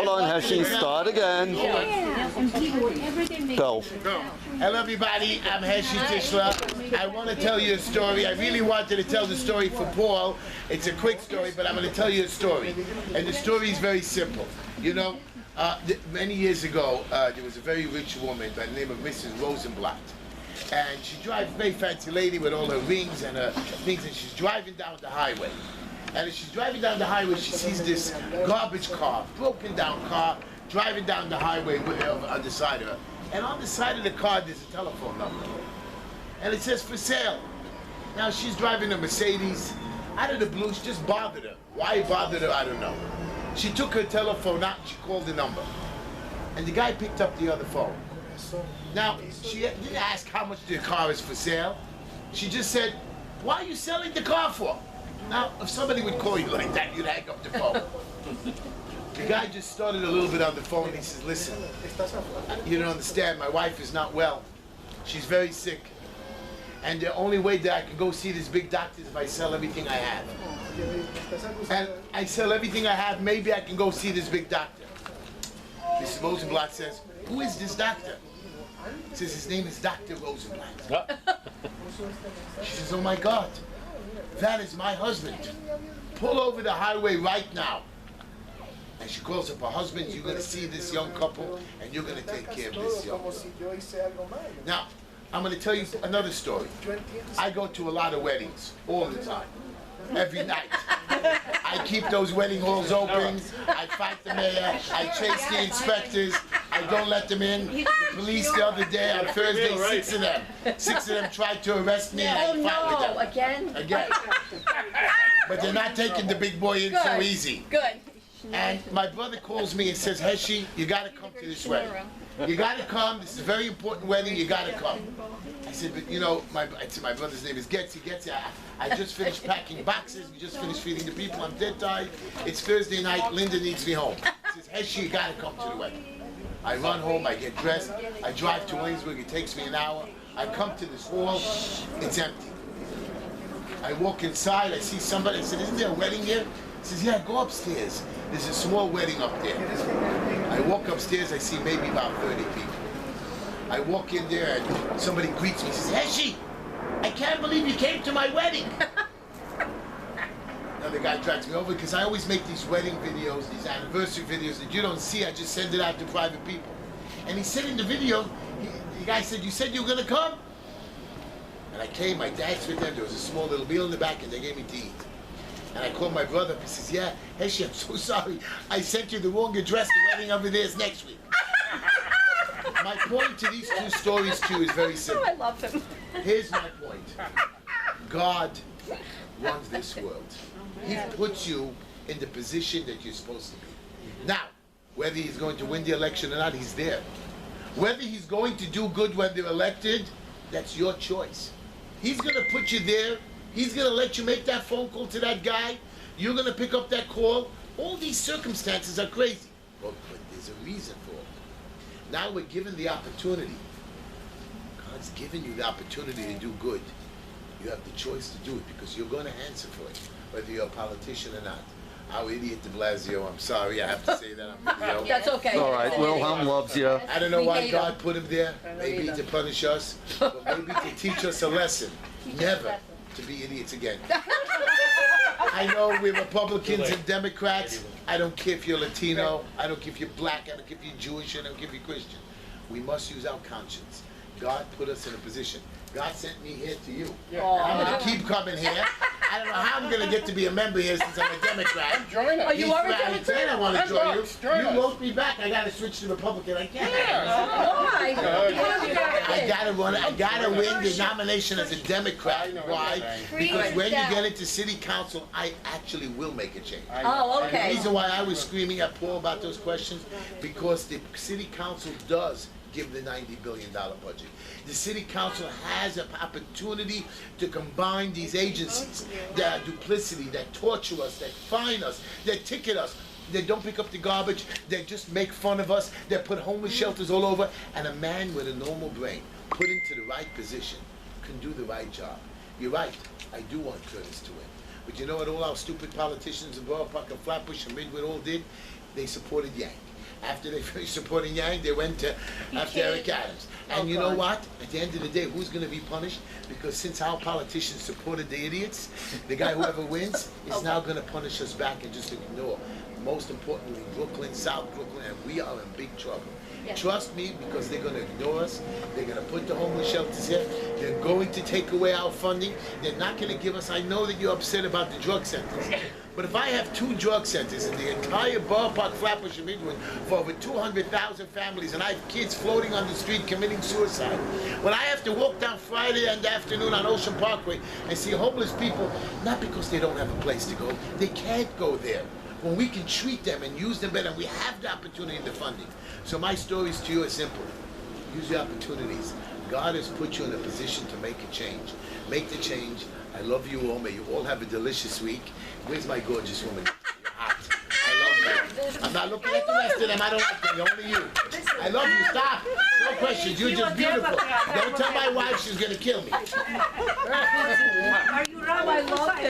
Hold on, Heshy. Start again. Go. Hello everybody, I'm Heshy Tischler. I want to tell you a story. I really wanted to tell the story for Paul. It's a quick story, but I'm going to tell you a story. And the story is very simple. You know, many years ago, there was a very rich woman by the name of Mrs. Rosenblatt. And she drives a very fancy lady with all her rings and her things, and she's driving down the highway. And as she's driving down the highway, she sees this garbage car, broken down car, driving down the highway on the side of her. And on the side of the car, there's a telephone number. And it says, for sale. Now, she's driving a Mercedes. Out of the blue, she just bothered her. Why it bothered her, I don't know. She took her telephone out and she called the number. And the guy picked up the other phone. Now, she didn't ask how much the car is for sale. She just said, why are you selling the car for? Now, if somebody would call you like that, you'd hang up the phone. The guy just started a little bit on the phone. He says, listen, you don't understand, my wife is not well. She's very sick. And the only way that I can go see this big doctor is if I sell everything I have. And I sell everything I have, maybe I can go see this big doctor. Mrs. Rosenblatt says, who is this doctor? Says his name is Dr. Rosenblatt. She says, oh my God, that is my husband. Pull over the highway right now. And she calls up her husband, you're going to see this young couple and you're going to take care of this young couple. Now, I'm going to tell you another story. I go to a lot of weddings all the time, every night. I keep those wedding halls open. I fight the mayor. I chase the inspectors. I don't let them in. The police the other day on Thursday, six of them tried to arrest me and I fight with them. Again. But they're not taking the big boy in so easy. Good. And my brother calls me and says, Heshy, you got to come to this wedding. You got to come. This is a very important wedding. You got to come. I said, but you know, my brother's name is Getzy. I just finished packing boxes. We just finished feeding the people. I'm dead tired. It's Thursday night. Linda needs me home. He says, Heshy, you got to come to the wedding. I run home. I get dressed. I drive to Williamsburg. It takes me an hour. I come to this hall. It's empty. I walk inside. I see somebody. I said, isn't there a wedding here? He says, yeah, go upstairs. There's a small wedding up there. I walk upstairs, I see maybe about 30 people. I walk in there and somebody greets me. He says, Heshy, I can't believe you came to my wedding. Now the guy drags me over because I always make these wedding videos, these anniversary videos that you don't see. I just send it out to private people. And he said in the video, the guy said, you said you were going to come? And I came, my dad's with them. There was a small little meal in the back and they gave me to eat. And I called my brother up. He says, yeah, Heshy, I'm so sorry. I sent you the wrong address. The wedding over there is next week. My point to these two stories, too, is very simple. I love him. Here's my point. God runs this world. He puts you in the position that you're supposed to be. Now, whether he's going to win the election or not, he's there. Whether he's going to do good when they're elected, that's your choice. He's going to put you there. He's going to let you make that phone call to that guy. You're going to pick up that call. All these circumstances are crazy. But there's a reason for it. Now we're given the opportunity. God's given you the opportunity to do good. You have the choice to do it because you're going to answer for it, whether you're a politician or not. Our idiot de Blasio, I'm sorry, I have to say that on video. That's okay. All right, Wilhelm loves you. I don't know why God put him there. Maybe to punish us, but maybe to teach us a lesson. Never to be idiots again. I know we're Republicans and Democrats. I don't care if you're Latino. I don't care if you're black. I don't care if you're Jewish. I don't care if you're Christian. We must use our conscience. God put us in a position. God sent me here to you. And I'm going to keep coming here. I don't know how I'm going to get to be a member here since I'm a Democrat. Join us. You are a Democrat? I want to join you. Join You us. vote me back. I got to switch to Republican. I can't. Why? I gotta run. I gotta win the nomination as a Democrat. Why? Because when you get into city council, I actually will make a change. Oh, And the okay. reason why I was screaming at Paul about those questions, because the city council does give the $90 billion budget. The city council has an opportunity to combine these agencies that are duplicity, that torture us, that fine us, that ticket us. They don't pick up the garbage, they just make fun of us, they put homeless shelters all over, and a man with a normal brain, put into the right position, can do the right job. You're right, I do want Curtis to win. But you know what all our stupid politicians in Borough Park and Flatbush and Midwood all did? They supported Yank. After they finished supporting Yang, they went to after Eric Adams. And you know what? At the end of the day, who's going to be punished? Because since our politicians supported the idiots, the guy whoever wins is now going to punish us back and just ignore. Most importantly, Brooklyn, South Brooklyn, and we are in big trouble. Trust me, because they're going to ignore us. They're going to put the homeless shelters here. They're going to take away our funding. They're not going to give us. I know that you're upset about the drug centers. But if I have 2 drug centers in the entire Borough Park, Flatbush, and Midwood for over 200,000 families, and I have kids floating on the street committing suicide, when I have to walk down Friday and afternoon on Ocean Parkway and see homeless people, not because they don't have a place to go, they can't go there. When we can treat them and use them better, and we have the opportunity and the funding. So my stories to you are simple. Use the opportunities. God has put you in a position to make a change. Make the change. I love you all. May you all have a delicious week. Where's my gorgeous woman? You're hot. I love you. I'm not looking at the rest of them. I don't like them. Only you. I love you. Stop. No questions. You're just beautiful. Don't tell my wife she's going to kill me. Are you wrong? I love it.